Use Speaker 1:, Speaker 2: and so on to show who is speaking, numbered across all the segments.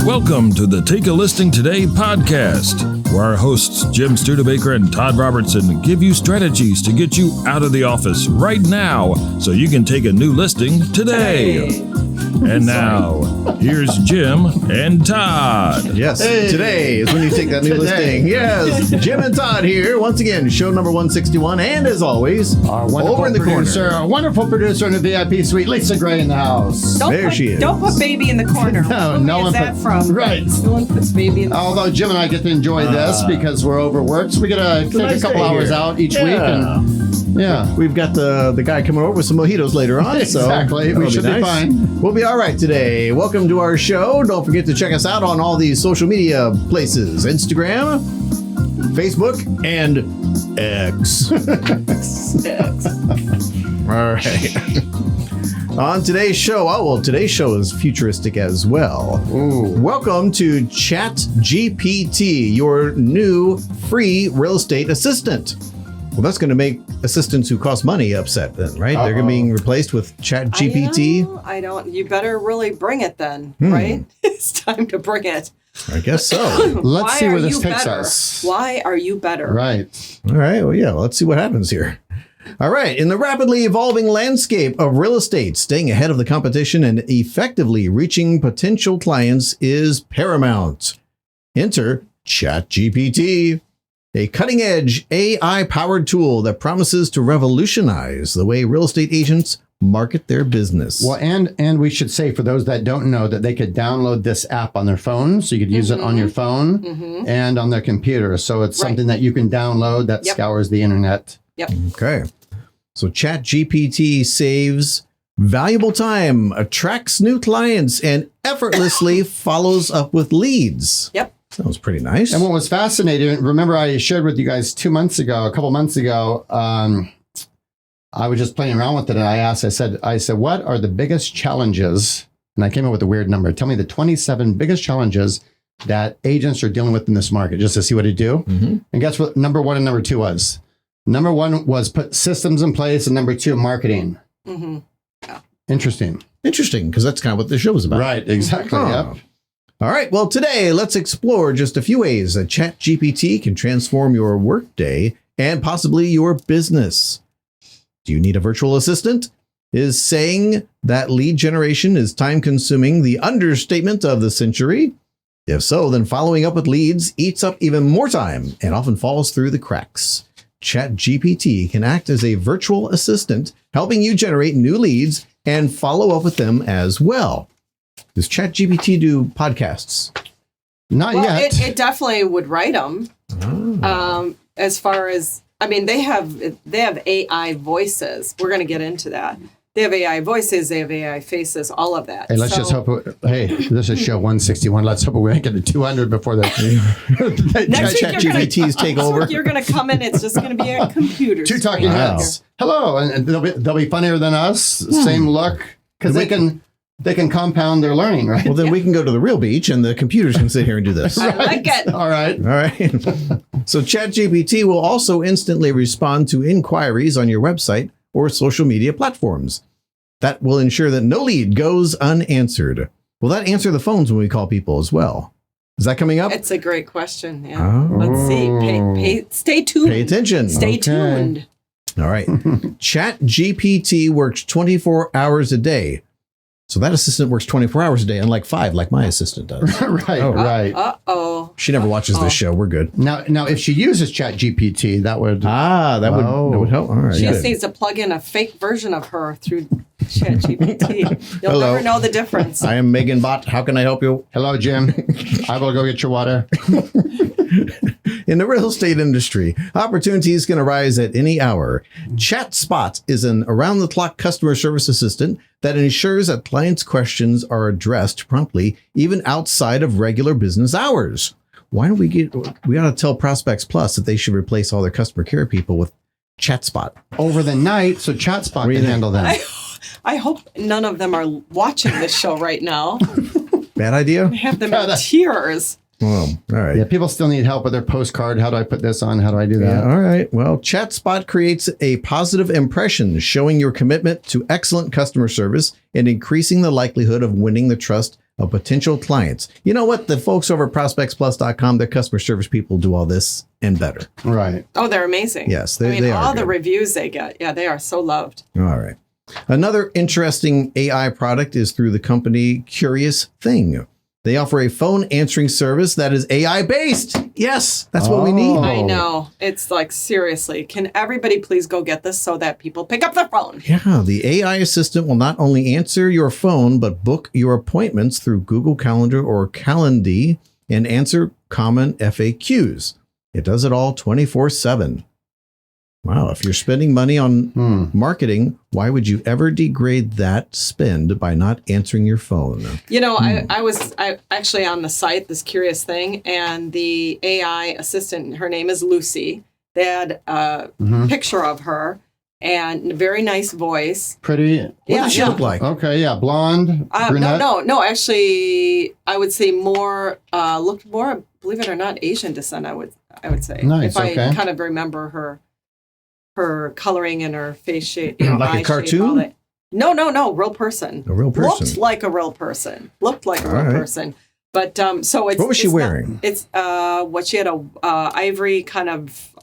Speaker 1: Welcome to the Take a Listing Today podcast, where our hosts Jim Studebaker and Todd Robertson give you strategies to get you out of the office right now so you can take a new listing today. And now, here's Jim and Todd.
Speaker 2: Yes, today is when you take that new listing. Yes, Jim and Todd here. Once again, show number 161. And as always, over in the corner,
Speaker 3: our wonderful producer in the VIP suite, Lisa Gray in the house.
Speaker 2: She is.
Speaker 4: Don't put baby in the corner.
Speaker 3: No one
Speaker 4: that from?
Speaker 3: Right.
Speaker 4: No one puts baby in the corner.
Speaker 3: Although Jim and I get to enjoy this because we're overworked, so we get to take a couple hours out each week. And
Speaker 2: we've got the guy coming over with some mojitos later on.
Speaker 3: Exactly.
Speaker 2: So
Speaker 3: we should be fine.
Speaker 2: We'll be all right today. Welcome to our show. Don't forget to check us out on all these social media places: Instagram, Facebook, and X. All right. On today's show, today's show is futuristic as well.
Speaker 3: Ooh.
Speaker 2: Welcome to ChatGPT, your new free real estate assistant. Well, that's going to make assistants who cost money upset then, right? They're going to be replaced with ChatGPT.
Speaker 4: I don't. You better really bring it then, right? It's time to bring it.
Speaker 2: I guess so.
Speaker 3: Let's see where this takes us.
Speaker 4: Why are you better?
Speaker 3: Right.
Speaker 2: All right. Well, yeah, let's see what happens here. All right. In the rapidly evolving landscape of real estate, staying ahead of the competition and effectively reaching potential clients is paramount. Enter ChatGPT, a cutting-edge AI-powered tool that promises to revolutionize the way real estate agents market their business.
Speaker 3: Well, and we should say for those that don't know that they could download this app on their phone, so you could use it on your phone and on their computer. So it's something that you can download that scours the internet.
Speaker 4: Yep.
Speaker 2: Okay. So ChatGPT saves valuable time, attracts new clients, and effortlessly follows up with leads.
Speaker 4: Yep.
Speaker 2: Sounds pretty nice.
Speaker 3: And what was fascinating, remember I shared with you guys a couple months ago, I was just playing around with it and I said, what are the biggest challenges? And I came up with a weird number. Tell me the 27 biggest challenges that agents are dealing with in this market, just to see what it do. And guess what number one and number two was? Number one was put systems in place, and number two, marketing. Interesting.
Speaker 2: Interesting, because that's kind of what the show is about.
Speaker 3: Right, exactly. Yep.
Speaker 2: All right, well, today, let's explore just a few ways that ChatGPT can transform your workday and possibly your business. Do you need a virtual assistant? Is saying that lead generation is time-consuming the understatement of the century? If so, then following up with leads eats up even more time and often falls through the cracks. ChatGPT can act as a virtual assistant, helping you generate new leads and follow up with them as well. Does ChatGPT do podcasts?
Speaker 3: Not yet.
Speaker 4: It definitely would write them. As far as, I mean, they have AI voices. We're going to get into that. They have AI voices, they have AI faces, all of that.
Speaker 3: Hey, let's just hope. This is show 161. Let's hope we make it to 200 before the
Speaker 2: ChatGPTs take over.
Speaker 4: You're going to come in, it's just going to be a computer.
Speaker 3: Two talking heads. Hello, and they'll be funnier than us. Same look, because they can compound their learning, right?
Speaker 2: Well, then we can go to the real beach and the computers can sit here and do this.
Speaker 4: I like it.
Speaker 3: All right.
Speaker 2: So ChatGPT will also instantly respond to inquiries on your website or social media platforms. That will ensure that no lead goes unanswered. Will that answer the phones when we call people as well? Is that coming up?
Speaker 4: It's a great question. Yeah. Let's see. Stay tuned.
Speaker 2: Pay attention.
Speaker 4: Stay tuned.
Speaker 2: All right. ChatGPT works 24 hours a day. So that assistant works 24 hours a day, unlike 5, like my assistant does.
Speaker 3: Right.
Speaker 4: Uh-oh.
Speaker 2: She never watches this show. We're good.
Speaker 3: Now, if she uses ChatGPT, that would
Speaker 2: that would help. All right.
Speaker 4: She just needs to plug in a fake version of her through ChatGPT. You'll never know the difference.
Speaker 2: I am Megan Bott. How can I help you?
Speaker 3: Hello, Jim. I will go get your water.
Speaker 2: In the real estate industry, opportunities can arise at any hour. ChatSpot is an around-the-clock customer service assistant that ensures that clients' questions are addressed promptly, even outside of regular business hours. Why don't we ought to tell ProspectsPLUS that they should replace all their customer care people with ChatSpot
Speaker 3: over the night, so ChatSpot can handle that.
Speaker 4: I hope none of them are watching this show right now.
Speaker 2: Bad idea?
Speaker 4: I have them in tears.
Speaker 2: Well, all right.
Speaker 3: Yeah, people still need help with their postcard. How do I put this on? How do I do that?
Speaker 2: Yeah, all right. Well, ChatSpot creates a positive impression, showing your commitment to excellent customer service and increasing the likelihood of winning the trust of potential clients. You know what? The folks over at ProspectsPLUS.com, their customer service people do all this and better.
Speaker 3: Right.
Speaker 4: Oh, they're amazing.
Speaker 2: Yes,
Speaker 4: I mean,
Speaker 2: they are
Speaker 4: all the
Speaker 2: good.
Speaker 4: reviews they get. Yeah, they are so loved.
Speaker 2: All right. Another interesting AI product is through the company Curious Thing. They offer a phone answering service that is AI based. Yes, that's what we need.
Speaker 4: I know. It's like, seriously, can everybody please go get this so that people pick up their phone?
Speaker 2: Yeah, the AI assistant will not only answer your phone, but book your appointments through Google Calendar or Calendly and answer common FAQs. It does it all 24/7. Wow, if you're spending money on marketing, why would you ever degrade that spend by not answering your phone?
Speaker 4: You know, I was actually on the site, this Curious Thing, and the AI assistant, her name is Lucy. They had a picture of her and a very nice voice.
Speaker 3: Pretty.
Speaker 2: What does she look like?
Speaker 3: Okay, yeah. Blonde, brunette.
Speaker 4: No. Actually, I would say looked more, believe it or not, Asian descent. I would say,
Speaker 3: Nice,
Speaker 4: if I
Speaker 3: okay.
Speaker 4: kind of remember her coloring and her face shape, you know,
Speaker 2: Like a
Speaker 4: eye shape,
Speaker 2: cartoon?
Speaker 4: all that. No, real person.
Speaker 2: A real person.
Speaker 4: Looked like a real person. But so it's.
Speaker 2: What was she
Speaker 4: it's
Speaker 2: wearing?
Speaker 4: She had a ivory kind of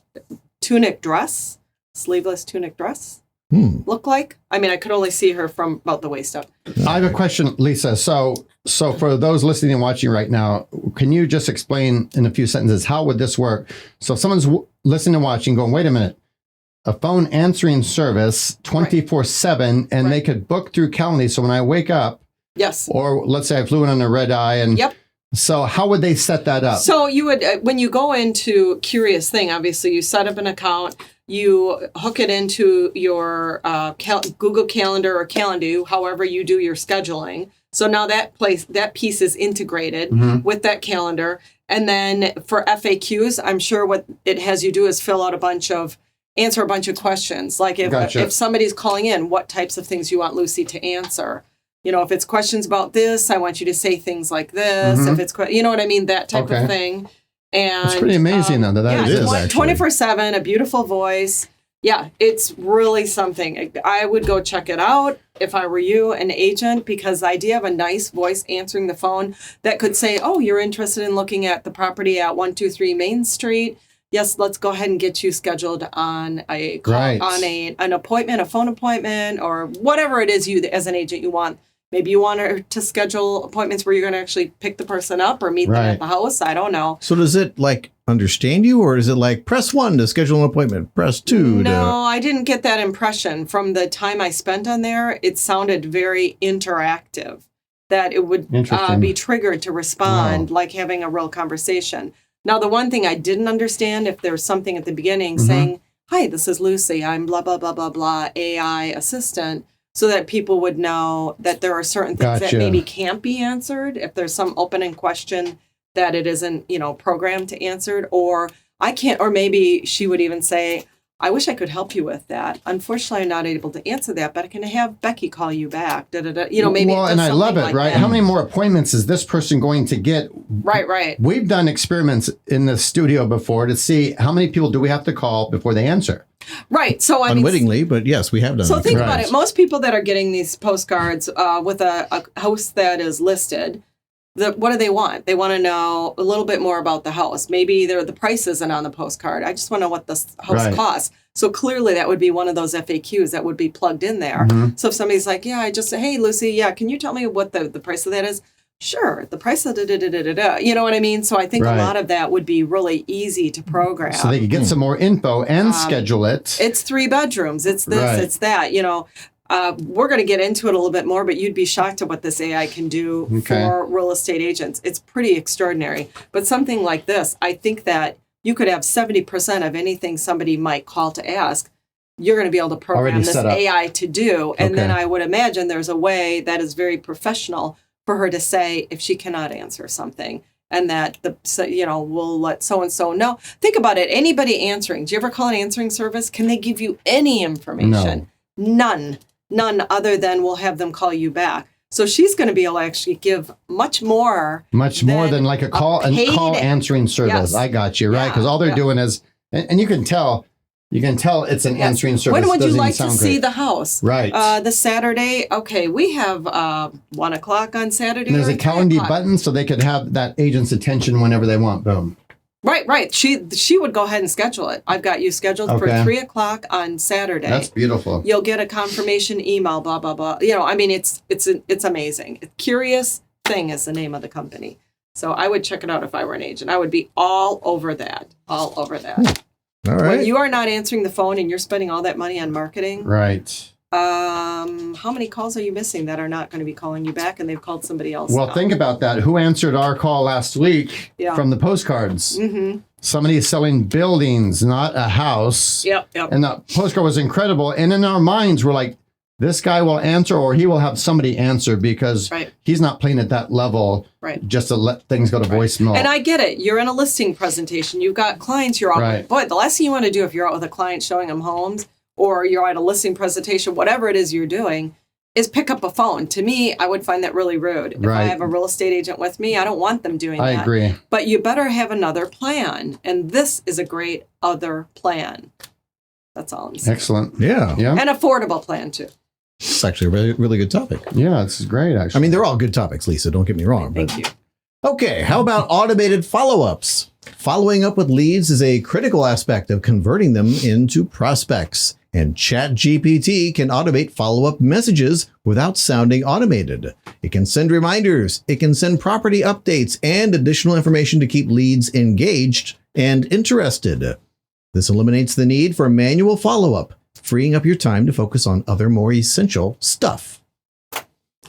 Speaker 4: tunic dress, sleeveless tunic dress. Look like. I mean, I could only see her from about the waist up.
Speaker 3: I have a question, Lisa. So for those listening and watching right now, can you just explain in a few sentences how would this work? So if someone's listening and watching, going, wait a minute. A phone answering service 24/7, and they could book through Calendly. So when I wake up,
Speaker 4: Yes.
Speaker 3: or let's say I flew in on a red eye, and so how would they set that up?
Speaker 4: So you would, when you go into Curious Thing, obviously you set up an account, you hook it into your Google Calendar or Calendly, however you do your scheduling. So now that piece is integrated with that calendar. And then for FAQs, I'm sure what it has you do is answer a bunch of questions. Like if somebody's calling in, what types of things you want Lucy to answer. You know, if it's questions about this, I want you to say things like this. If it's, you know what I mean? That type of thing. And
Speaker 3: it's pretty amazing though that is actually
Speaker 4: 24/7, a beautiful voice. Yeah, it's really something. I would go check it out if I were you, an agent, because the idea of a nice voice answering the phone that could say, oh, you're interested in looking at the property at 123 Main Street. Yes, let's go ahead and get you scheduled on a call, on an appointment, a phone appointment, or whatever it is you as an agent you want. Maybe you want her to schedule appointments where you're going to actually pick the person up or meet them at the house. I don't know.
Speaker 2: So does it like understand you, or is it like press 1 to schedule an appointment, press 2?
Speaker 4: No, I didn't get that impression from the time I spent on there. It sounded very interactive, that it would be triggered to respond like having a real conversation. Now, the one thing I didn't understand, if there's something at the beginning saying, hi, this is Lucy, I'm blah, blah, blah, blah, blah, AI assistant, so that people would know that there are certain things that maybe can't be answered. If there's some opening question that it isn't, programmed to answer, or I can't, or maybe she would even say, I wish I could help you with that. Unfortunately, I'm not able to answer that, but I can have Becky call you back. Maybe.
Speaker 3: Well, and I love it, right? How many more appointments is this person going to get?
Speaker 4: Right.
Speaker 3: We've done experiments in the studio before to see how many people do we have to call before they answer.
Speaker 4: Right. So
Speaker 2: unwittingly, but yes, we have done.
Speaker 4: So think about it. Most people that are getting these postcards with a house that is listed, what do they want? They want to know a little bit more about the house. Maybe the price isn't on the postcard. I just want to know what the house costs. So clearly that would be one of those FAQs that would be plugged in there. So if somebody's like, hey, Lucy, can you tell me what the price of that is? Sure. The price of da-da-da-da-da-da. You know what I mean? So I think a lot of that would be really easy to program.
Speaker 3: So they could get some more info and schedule it.
Speaker 4: It's 3 bedrooms. It's this, it's that, We're going to get into it a little bit more, but you'd be shocked at what this AI can do for real estate agents. It's pretty extraordinary. But something like this, I think that you could have 70% of anything somebody might call to ask, you're going to be able to program this AI to do. And then I would imagine there's a way that is very professional for her to say if she cannot answer something. And that we'll let so-and-so know. Think about it. Anybody answering, do you ever call an answering service? Can they give you any information? No. None other than we'll have them call you back. So she's going to be able to actually give much more than like a call answering service. Yes.
Speaker 3: I got you, right? Because all they're doing is, and you can tell, You can tell it's an answering service.
Speaker 4: When would you
Speaker 3: Doesn't
Speaker 4: like
Speaker 3: even
Speaker 4: to
Speaker 3: sound
Speaker 4: see
Speaker 3: great.
Speaker 4: the house?
Speaker 3: Right.
Speaker 4: The Saturday. Okay, we have 1 o'clock on Saturday.
Speaker 3: And there's
Speaker 4: or
Speaker 3: a
Speaker 4: 3
Speaker 3: calendar
Speaker 4: o'clock.
Speaker 3: button so they could have that agent's attention whenever they want. Boom.
Speaker 4: Right. She would go ahead and schedule it. I've got you scheduled for
Speaker 3: Okay.
Speaker 4: 3 o'clock on Saturday.
Speaker 3: That's beautiful.
Speaker 4: You'll get a confirmation email. Blah blah blah. I mean, it's amazing. Curious Thing is the name of the company. So I would check it out if I were an agent. I would be all over that. All over that.
Speaker 2: All right.
Speaker 4: When you are not answering the phone and you're spending all that money on marketing,
Speaker 3: Right.
Speaker 4: how many calls are you missing that are not going to be calling you back and they've called somebody else?
Speaker 3: Well,
Speaker 4: now?
Speaker 3: think about that. Who answered our call last week
Speaker 4: Yeah.
Speaker 3: from the postcards?
Speaker 4: Mm-hmm.
Speaker 3: Somebody is selling buildings, not a house.
Speaker 4: Yep.
Speaker 3: And the postcard was incredible. And in our minds, we're like, this guy will answer, or he will have somebody answer, because
Speaker 4: Right.
Speaker 3: he's not playing at that level
Speaker 4: Right.
Speaker 3: just to let things go to voicemail.
Speaker 4: And I get it. You're in a listing presentation. You've got clients you're out
Speaker 3: Right.
Speaker 4: with. Boy, the last thing you want to do if you're out with a client showing them homes, or you're at a listing presentation, whatever it is you're doing, is pick up a phone. To me, I would find that really rude. If I
Speaker 3: Right.
Speaker 4: have a real estate agent with me, I don't want them doing
Speaker 3: I
Speaker 4: that.
Speaker 3: agree.
Speaker 4: But you better have another plan. And this is a great other plan. That's all I'm saying.
Speaker 3: Excellent.
Speaker 2: Yeah.
Speaker 3: Yeah.
Speaker 4: An affordable plan, too.
Speaker 2: It's actually a really, really good topic.
Speaker 3: Yeah, this is great, actually.
Speaker 2: I mean, they're all good topics, Lisa. Don't get me wrong. But
Speaker 4: Thank you.
Speaker 2: okay, how about automated follow-ups? Following up with leads is a critical aspect of converting them into prospects. And ChatGPT can automate follow-up messages without sounding automated. It can send reminders, it can send property updates, and additional information to keep leads engaged and interested. This eliminates the need for manual follow-up, freeing up your time to focus on other more essential stuff.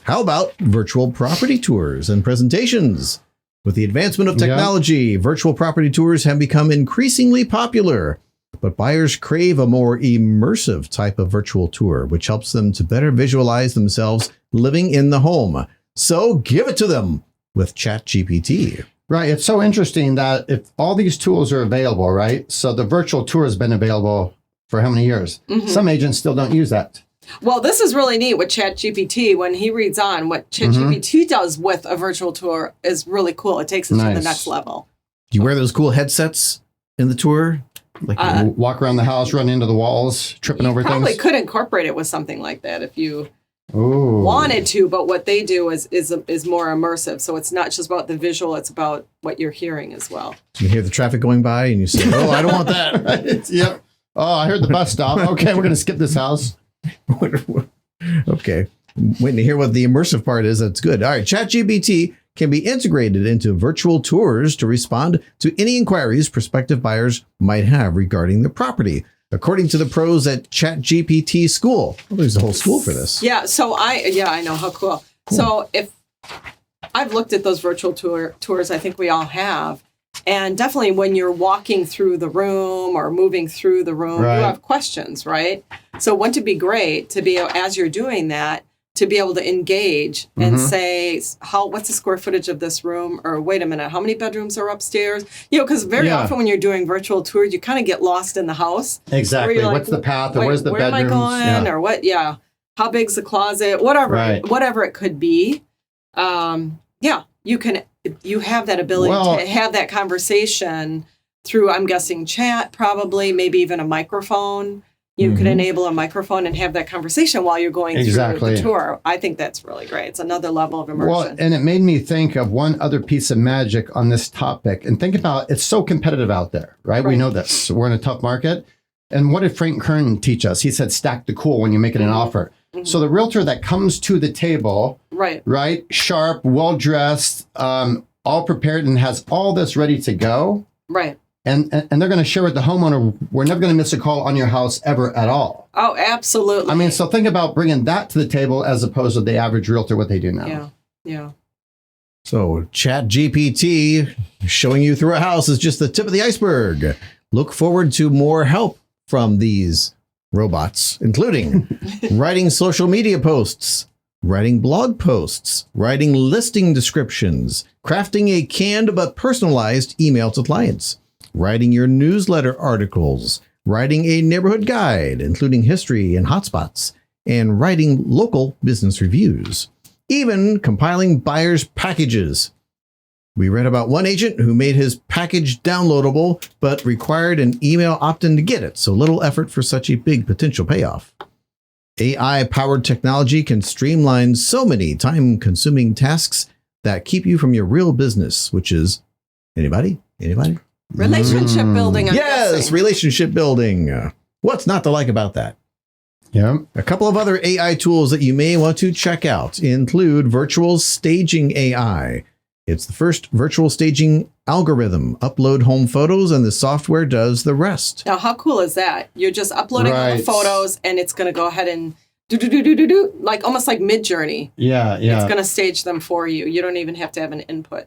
Speaker 2: How about virtual property tours and presentations? With the advancement of technology, virtual property tours have become increasingly popular, but buyers crave a more immersive type of virtual tour, which helps them to better visualize themselves living in the home. So give it to them with ChatGPT.
Speaker 3: Right. It's so interesting that if all these tools are available, right? So the virtual tour has been available for how many years?
Speaker 4: Mm-hmm.
Speaker 3: Some agents still don't use that.
Speaker 4: Well, this is really neat with ChatGPT. When he reads on, what ChatGPT does with a virtual tour is really cool. It takes it to the
Speaker 3: Nice.
Speaker 4: next level.
Speaker 2: Do you wear those cool headsets in the tour? Like,
Speaker 3: Walk around the house, run into the walls, tripping over
Speaker 4: Probably
Speaker 3: things.
Speaker 4: could incorporate it with something like that if you
Speaker 3: Ooh.
Speaker 4: wanted to, but what they do is more immersive. So it's not just about the visual, it's about what you're hearing as well.
Speaker 2: you hear the traffic going by and you say, oh, I don't want that.
Speaker 3: Right. Yep. Oh, I heard the bus stop. Okay, we're going to skip this house.
Speaker 2: Okay. Waiting to hear what the immersive part is. That's good. All right. ChatGPT can be integrated into virtual tours to respond to any inquiries prospective buyers might have regarding the property. According to the pros at ChatGPT School. Well, there's a whole school for this.
Speaker 4: Yeah, so I know how cool. So if I've looked at those virtual tours, I think we all have. And definitely when you're walking through the room or moving through the room,
Speaker 3: Right.
Speaker 4: you have questions, right? So wouldn't it be great to be, as you're doing that, to be able to engage and say, what's the square footage of this room? Or wait a minute, how many bedrooms are upstairs? Because very
Speaker 3: Yeah.
Speaker 4: often when you're doing virtual tours, you kind of get lost in the house.
Speaker 3: Exactly.
Speaker 4: Where you're
Speaker 3: What's
Speaker 4: like,
Speaker 3: the path, or
Speaker 4: Wait,
Speaker 3: where's the
Speaker 4: where
Speaker 3: bedrooms?
Speaker 4: am I going?
Speaker 3: Yeah.
Speaker 4: Or what? Yeah. How big's the closet? Whatever,
Speaker 3: Right.
Speaker 4: whatever it could be. You have that ability
Speaker 3: Well-
Speaker 4: to have that conversation through, I'm guessing, chat, probably, maybe even a microphone. You could enable a microphone and have that conversation while you're going through
Speaker 3: Exactly.
Speaker 4: the tour. I think that's really great. It's another level of immersion.
Speaker 3: Well, and it made me think of one other piece of magic on this topic. And think about, it's so competitive out there, right? We
Speaker 4: Right.
Speaker 3: know this. We're in a tough market. And what did Frank Kern teach us? He said, stack the cool when you're making an offer. So the realtor that comes to the table,
Speaker 4: right.
Speaker 3: sharp, well-dressed, all prepared, and has all this ready to go,
Speaker 4: Right.
Speaker 3: and they're going to share with the homeowner, we're never going to miss a call on your house ever at all.
Speaker 4: Oh, absolutely.
Speaker 3: I mean, so think about bringing that to the table as opposed to the average realtor, what they do now.
Speaker 4: Yeah.
Speaker 2: So ChatGPT showing you through a house is just the tip of the iceberg. Look forward to more help from these robots, including writing social media posts, writing blog posts, writing listing descriptions, crafting a canned but personalized email to clients, writing your newsletter articles, writing a neighborhood guide, including history and hotspots, and writing local business reviews, even compiling buyers' packages. We read about one agent who made his package downloadable, but required an email opt-in to get it. So little effort for such a big potential payoff. AI-powered technology can streamline so many time-consuming tasks that keep you from your real business, which is anybody?
Speaker 4: Relationship building. I'm
Speaker 2: Yes,
Speaker 4: guessing.
Speaker 2: relationship building. What's not to like about that?
Speaker 3: Yeah.
Speaker 2: A couple of other AI tools that you may want to check out include Virtual Staging AI. It's the first virtual staging algorithm. Upload home photos and the software does the rest.
Speaker 4: Now, how cool is that? You're just uploading all the
Speaker 3: Right.
Speaker 4: photos, and it's going to go ahead and do, like almost like Mid-Journey.
Speaker 3: Yeah.
Speaker 4: It's going to stage them for you. You don't even have to have an input.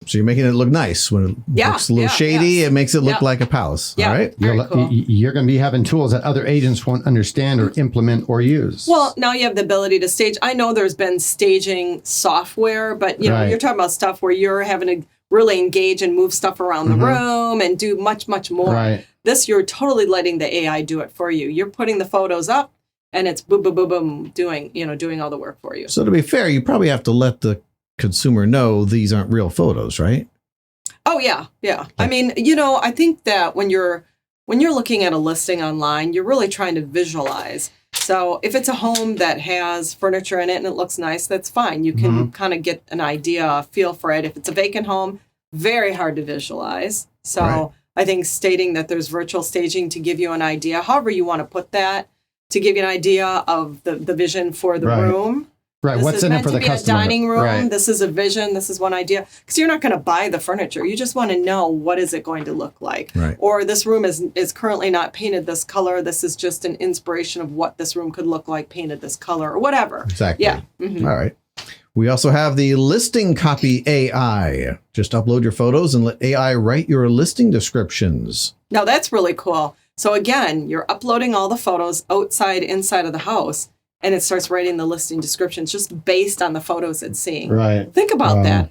Speaker 2: So you're making it look nice. When it looks a little shady,
Speaker 4: yes.
Speaker 2: it makes it look
Speaker 4: Yeah.
Speaker 2: like a palace.
Speaker 4: Yeah.
Speaker 2: All right.
Speaker 4: Very cool.
Speaker 3: You're going to be having tools that other agents won't understand or implement or use.
Speaker 4: Well, now you have the ability to stage. I know there's been staging software, but
Speaker 3: Right.
Speaker 4: you're talking about stuff where you're having to really engage and move stuff around the room and do much, much more.
Speaker 3: Right.
Speaker 4: This, you're totally letting the AI do it for you. You're putting the photos up, and it's boom, boom, boom, boom, doing all the work for you.
Speaker 2: So to be fair, you probably have to let the consumer know these aren't real photos, right?
Speaker 4: Oh yeah, yeah. I mean, I think that when you're looking at a listing online, you're really trying to visualize. So if it's a home that has furniture in it and it looks nice, that's fine. You can kind of get an idea, a feel for it. If it's a vacant home, very hard to visualize. So
Speaker 2: Right.
Speaker 4: I think stating that there's virtual staging to give you an idea, however you want to put that, to give you an idea of the vision for the
Speaker 3: Right.
Speaker 4: room.
Speaker 3: Right.
Speaker 4: This
Speaker 3: What's
Speaker 4: is
Speaker 3: in it
Speaker 4: meant
Speaker 3: for
Speaker 4: to
Speaker 3: the
Speaker 4: be
Speaker 3: customer?
Speaker 4: a dining room.
Speaker 3: Right.
Speaker 4: This is a vision. This is one idea. Because you're not going to buy the furniture. You just want to know what is it going to look like.
Speaker 2: Right.
Speaker 4: Or this room is currently not painted this color. This is just an inspiration of what this room could look like painted this color or whatever.
Speaker 2: Exactly.
Speaker 4: Yeah. Mhm.
Speaker 2: All right. We also have the listing copy AI. Just upload your photos and let AI write your listing descriptions.
Speaker 4: Now that's really cool. So again, you're uploading all the photos outside, inside of the house, and it starts writing the listing descriptions just based on the photos it's seeing.
Speaker 3: Right.
Speaker 4: Think about
Speaker 3: Wow.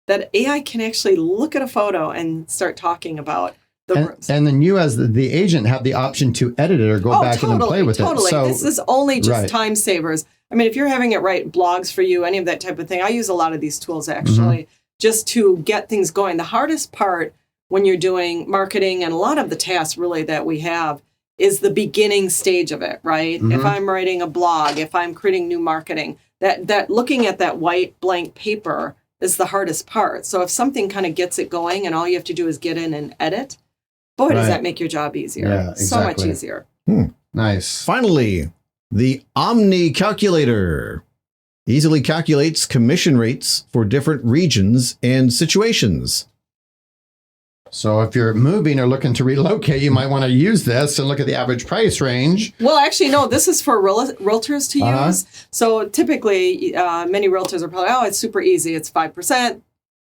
Speaker 4: that AI can actually look at a photo and start talking about the rooms.
Speaker 3: And then you, as the agent, have the option to edit it or go back and then play with
Speaker 4: Totally.
Speaker 3: it. So,
Speaker 4: This is only just
Speaker 3: right.
Speaker 4: time savers. I mean, if you're having it write blogs for you, any of that type of thing, I use a lot of these tools actually just to get things going. The hardest part when you're doing marketing and a lot of the tasks really that we have is the beginning stage of it, right? If I'm writing a blog, if I'm creating new marketing, that looking at that white blank paper is the hardest part. So if something kind of gets it going and all you have to do is get in and edit, boy, does
Speaker 3: Right.
Speaker 4: that make your job easier.
Speaker 3: Yeah,
Speaker 4: So much
Speaker 3: exactly.
Speaker 4: easier.
Speaker 3: nice.
Speaker 2: Finally, the Omni Calculator easily calculates commission rates for different regions and situations.
Speaker 3: So if you're moving or looking to relocate, you might want to use this and look at the average price range.
Speaker 4: Well, actually, no, this is for realtors to
Speaker 3: Uh-huh.
Speaker 4: use. So typically, many realtors are probably, it's super easy. It's 5%.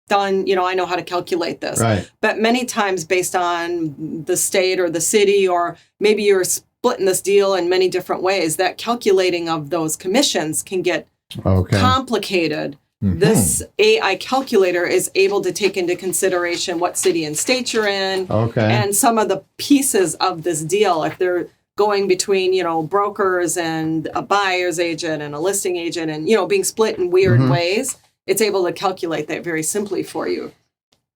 Speaker 4: Done. I know how to calculate this.
Speaker 3: Right.
Speaker 4: But many times based on the state or the city, or maybe you're splitting this deal in many different ways, that calculating of those commissions can get
Speaker 3: Okay.
Speaker 4: complicated. This AI calculator is able to take into consideration what city and state you're in
Speaker 3: Okay.
Speaker 4: and some of the pieces of this deal. If they're going between, brokers and a buyer's agent and a listing agent and, being split in weird ways, it's able to calculate that very simply for you.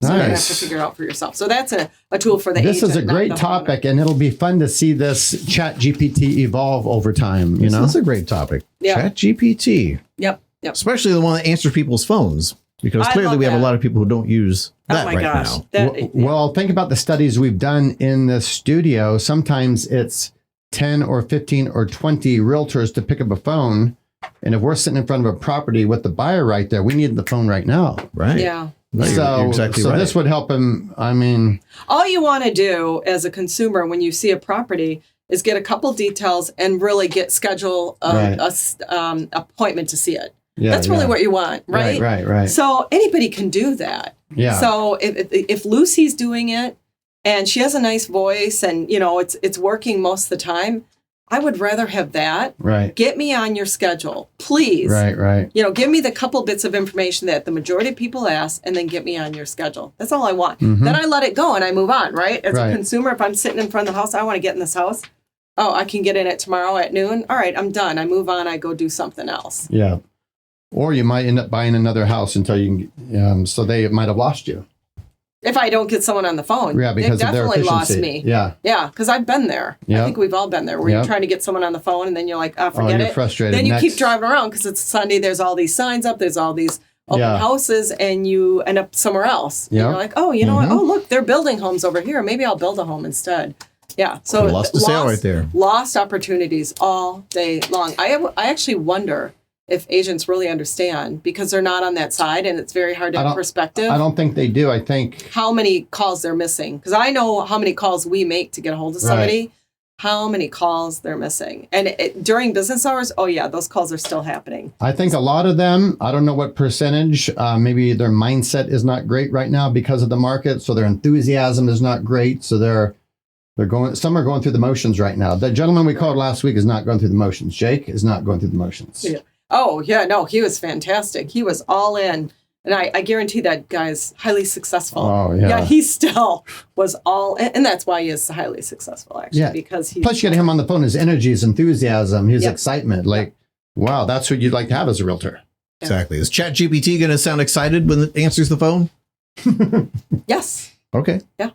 Speaker 4: So you don't have to
Speaker 3: Nice.
Speaker 4: figure it out for yourself. So that's a tool for the
Speaker 3: This
Speaker 4: agent.
Speaker 3: is a
Speaker 4: not
Speaker 3: great
Speaker 4: the
Speaker 3: topic, and it'll be fun to see this ChatGPT evolve over time. You know,
Speaker 2: That's a great topic.
Speaker 4: Yeah.
Speaker 2: ChatGPT,
Speaker 4: Yep.
Speaker 2: especially the one that answers people's phones, because
Speaker 4: I
Speaker 2: clearly
Speaker 4: love
Speaker 2: we have a
Speaker 4: that.
Speaker 2: lot of people who don't use that
Speaker 4: Oh my
Speaker 2: right
Speaker 4: gosh.
Speaker 2: now.
Speaker 3: well, think about the studies we've done in the studio. Sometimes it's 10 or 15 or 20 realtors to pick up a phone. And if we're sitting in front of a property with the buyer right there, we need the phone right now.
Speaker 2: Right.
Speaker 4: Yeah.
Speaker 2: No, you're exactly
Speaker 3: so
Speaker 2: right.
Speaker 3: this would help him. I mean,
Speaker 4: All you want to do as a consumer when you see a property is get a couple details and really schedule
Speaker 3: Right.
Speaker 4: a appointment to see it.
Speaker 3: yeah,
Speaker 4: That's really
Speaker 3: yeah.
Speaker 4: what you want, right?
Speaker 3: Right.
Speaker 4: So anybody can do that.
Speaker 3: Yeah.
Speaker 4: So if Lucy's doing it and she has a nice voice and it's working most of the time, I would rather have that.
Speaker 3: Right.
Speaker 4: Get me on your schedule, please.
Speaker 3: Right.
Speaker 4: Give me the couple bits of information that the majority of people ask, and then get me on your schedule. That's all I want.
Speaker 3: Mhm.
Speaker 4: Then I let it go and I move on, right? As
Speaker 3: Right.
Speaker 4: a consumer, if I'm sitting in front of the house, I want to get in this house. Oh, I can get in it tomorrow at noon. All right, I'm done. I move on. I go do something else.
Speaker 3: Yeah. Or you might end up buying another house until you can, so they might have lost you.
Speaker 4: If I don't get someone on the phone,
Speaker 3: Yeah, because
Speaker 4: they've
Speaker 3: of their
Speaker 4: definitely lost
Speaker 3: efficiency.
Speaker 4: me.
Speaker 3: Yeah.
Speaker 4: Yeah, because I've been there.
Speaker 3: Yep.
Speaker 4: I think we've all been there where
Speaker 3: Yep.
Speaker 4: you're trying to get someone on the phone and then you're like, forget
Speaker 3: you're
Speaker 4: it.
Speaker 3: frustrated.
Speaker 4: Then you
Speaker 3: Next.
Speaker 4: keep driving around because it's Sunday. There's all these signs up. There's all these open houses and you end up somewhere else.
Speaker 3: Yep.
Speaker 4: And you're like, oh, you know what? Oh, look, they're building homes over here. Maybe I'll build a home instead. Yeah. So
Speaker 2: Lost the sale right there.
Speaker 4: Lost opportunities all day long. I actually wonder if agents really understand because they're not on that side and it's very hard to have perspective.
Speaker 3: I don't think they do. I think
Speaker 4: how many calls they're missing. Because I know how many calls we make to get a hold of somebody, how many calls they're missing. And during business hours, oh yeah, those calls are still happening.
Speaker 3: I think a lot of them, I don't know what percentage, maybe their mindset is not great right now because of the market. So their enthusiasm is not great. So some are going through the motions right now. The gentleman we called last week is not going through the motions. Jake is not going through the motions.
Speaker 4: Yeah. Oh, yeah, no, he was fantastic. He was all in. And I guarantee that guy's highly successful.
Speaker 3: Oh, yeah.
Speaker 4: Yeah, he still was all in. And that's why he is highly successful, actually, because he's...
Speaker 3: Plus, you get him on the phone, his energy, his enthusiasm, his excitement. Like, wow, that's what you'd like to have as a realtor.
Speaker 2: Exactly. Is ChatGPT going to sound excited when it answers the phone?
Speaker 4: Yes.
Speaker 2: Okay.
Speaker 4: Yeah.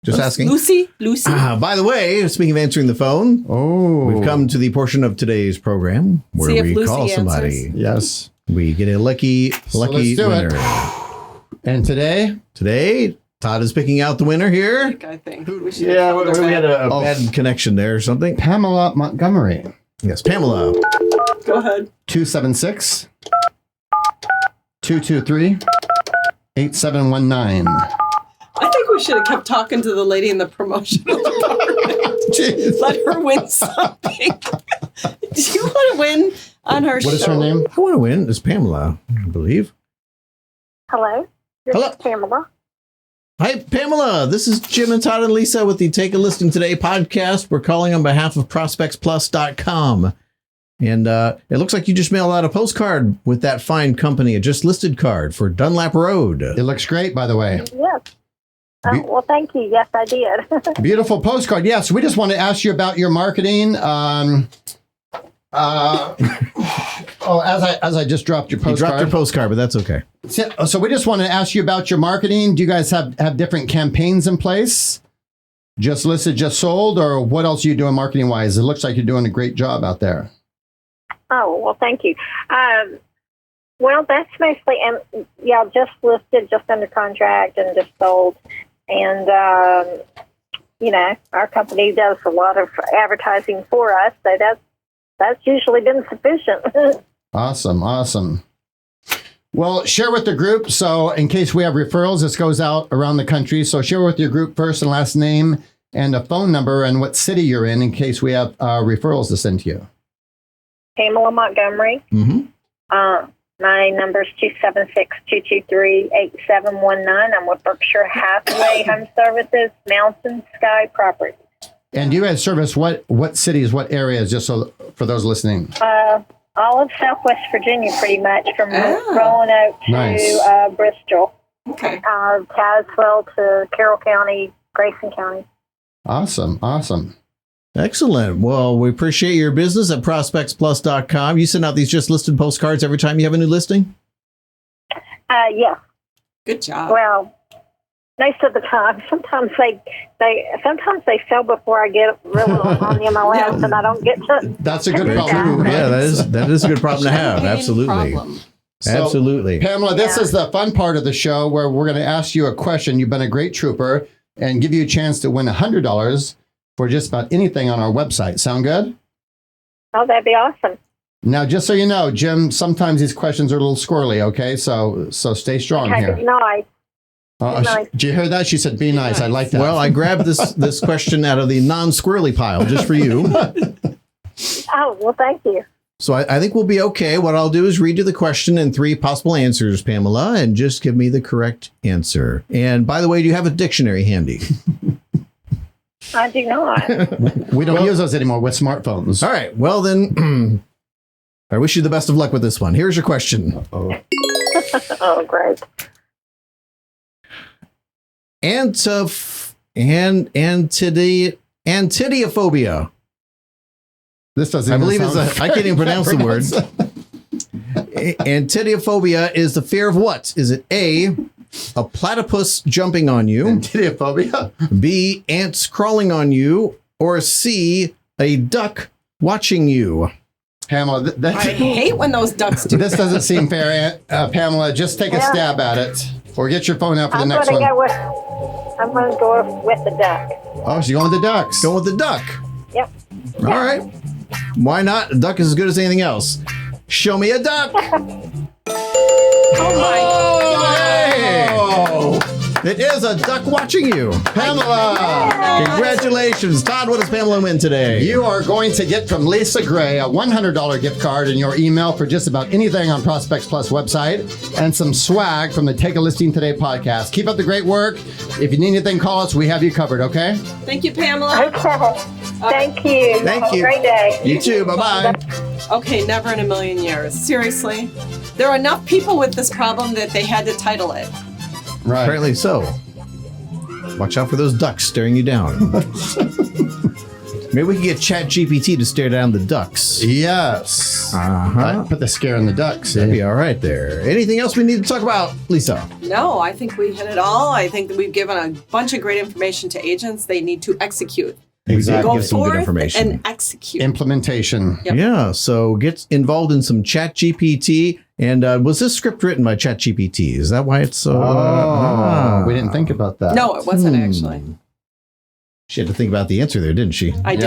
Speaker 2: Just asking.
Speaker 4: Lucy.
Speaker 2: By the way, speaking of answering the phone, we've come to the portion of today's program where we call somebody.
Speaker 3: Answers. Yes.
Speaker 2: We get a lucky winner.
Speaker 3: And today,
Speaker 2: Todd is picking out the winner here.
Speaker 4: I think.
Speaker 2: We had a bad connection there or something.
Speaker 3: Pamela Montgomery.
Speaker 2: Yes, Pamela.
Speaker 4: Go ahead.
Speaker 3: 276-223-8719.
Speaker 4: I think we should have kept talking to the lady in the promotional department. Let her win something. Do you want to win on her show?
Speaker 3: What is her name?
Speaker 2: I want to win. It's Pamela, I believe.
Speaker 5: Hello. This is Pamela.
Speaker 2: Hi, Pamela. This is Jim and Todd and Lisa with the Take a Listing Today podcast. We're calling on behalf of ProspectsPLUS.com. And it looks like you just mailed out a postcard with that fine company, a just listed card for Dunlap Road.
Speaker 3: It looks great, by the way.
Speaker 5: Yes. Well, thank you. Yes, I did.
Speaker 3: Beautiful postcard. Yes, we just want to ask you about your marketing. As I just dropped your postcard.
Speaker 2: You dropped your postcard, but that's okay.
Speaker 3: So we just want to ask you about your marketing. Do you guys have different campaigns in place? Just listed, just sold, or what else are you doing marketing wise? It looks like you're doing a great job out there.
Speaker 5: Oh, well, thank you. Well, that's mostly, just listed, just under contract, and just sold. And, our company does a lot of advertising for us, so that's usually been sufficient.
Speaker 3: Awesome. Well, share with the group. So in case we have referrals, this goes out around the country. So share with your group first and last name and a phone number and what city you're in case we have referrals to send to you.
Speaker 5: Pamela Montgomery.
Speaker 2: Mm-hmm.
Speaker 5: My number is 276-223-8719. I'm with Berkshire Hathaway Home Services, Mountain Sky Properties.
Speaker 3: And you guys service what cities, what areas, just so for those listening?
Speaker 5: All of Southwest Virginia, pretty much, from Roanoke to Bristol.
Speaker 4: Okay.
Speaker 5: Tazewell to Carroll County, Grayson County.
Speaker 3: Awesome.
Speaker 2: Excellent. Well, we appreciate your business at ProspectsPLUS.com. You send out these just listed postcards every time you have a new listing?
Speaker 5: Yeah.
Speaker 4: Good job.
Speaker 5: Well, most of the time. Sometimes they sell before I get really on the MLS, and I don't get to.
Speaker 3: That's a good problem.
Speaker 2: Yeah, that is a good problem to have. Absolutely. Absolutely.
Speaker 3: Pamela, this is the fun part of the show where we're going to ask you a question. You've been a great trooper and give you a chance to win $100 for just about anything on our website. Sound good?
Speaker 5: Oh, that'd be awesome.
Speaker 3: Now, just so you know, Jim, sometimes these questions are a little squirrely, okay? So stay strong here.
Speaker 5: Be nice.
Speaker 3: Did you hear that? She said, be nice. I like that.
Speaker 2: Well, I grabbed this question out of the non-squirrely pile just for you.
Speaker 5: Oh, well, thank you.
Speaker 2: So I think we'll be okay. What I'll do is read you the question and 3 possible answers, Pamela, and just give me the correct answer. And by the way, do you have a dictionary handy?
Speaker 5: I do not.
Speaker 3: We don't use those anymore with smartphones.
Speaker 2: All right. Well, then, I wish you the best of luck with this one. Here's your question.
Speaker 5: Oh, great.
Speaker 2: Antidiophobia.
Speaker 3: This doesn't.
Speaker 2: I believe I can't even pronounce the word. Antidiophobia is the fear of what? Is it A, a platypus jumping on you,
Speaker 3: Antidiophobia?
Speaker 2: B, ants crawling on you, or C, a duck watching you?
Speaker 3: Pamela,
Speaker 4: I hate when those ducks do
Speaker 3: this doesn't seem fair. Pamela, just take a stab at it. Or get your phone out for the next one.
Speaker 5: I'm going to go with the duck.
Speaker 3: Oh, she's going with the ducks.
Speaker 2: Go with the duck.
Speaker 5: Yep.
Speaker 2: All right. Why not? A duck is as good as anything else. Show me a duck.
Speaker 4: Oh my
Speaker 2: Oh, it is a duck watching you.
Speaker 3: Pamela!
Speaker 2: Congratulations. Todd, what does Pamela win today?
Speaker 3: You are going to get from Lisa Gray a $100 gift card in your email for just about anything on Prospects Plus website and some swag from the Take a Listing Today podcast. Keep up the great work. If you need anything, call us. We have you covered, okay?
Speaker 4: Thank you, Pamela.
Speaker 5: Okay. Thank you.
Speaker 2: Thank
Speaker 5: Have
Speaker 2: you.
Speaker 5: a great day.
Speaker 2: You too. Bye-bye.
Speaker 4: Okay, never in a million years. Seriously. There are enough people with this problem that they had to title it.
Speaker 3: Right.
Speaker 2: Apparently so. Watch out for those ducks staring you down. Maybe we can get ChatGPT to stare down the ducks.
Speaker 3: Yes.
Speaker 2: Uh-huh.
Speaker 3: Put the scare in the ducks.
Speaker 2: That'd be all right there. Anything else we need to talk about, Lisa?
Speaker 4: No, I think we hit it all. I think that we've given a bunch of great information to agents. They need to execute.
Speaker 2: Exactly.
Speaker 4: Go
Speaker 2: Give some good
Speaker 4: forth
Speaker 2: information.
Speaker 4: and execute.
Speaker 3: Implementation.
Speaker 4: Yep.
Speaker 2: Yeah, so get involved in some ChatGPT. And was this script written by ChatGPT? Is that why it's so...
Speaker 3: We didn't think about that.
Speaker 4: No, it wasn't actually.
Speaker 2: She had to think about the answer there, didn't she?
Speaker 4: I did.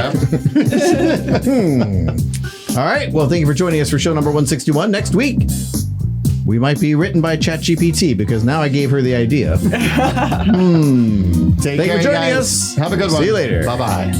Speaker 2: All right. Well, thank you for joining us for show number 161. Next week, we might be written by ChatGPT because now I gave her the idea.
Speaker 3: Take
Speaker 2: Thank you
Speaker 3: care,
Speaker 2: for joining
Speaker 3: guys.
Speaker 2: us.
Speaker 3: Have a good one.
Speaker 2: See you later.
Speaker 3: Bye-bye.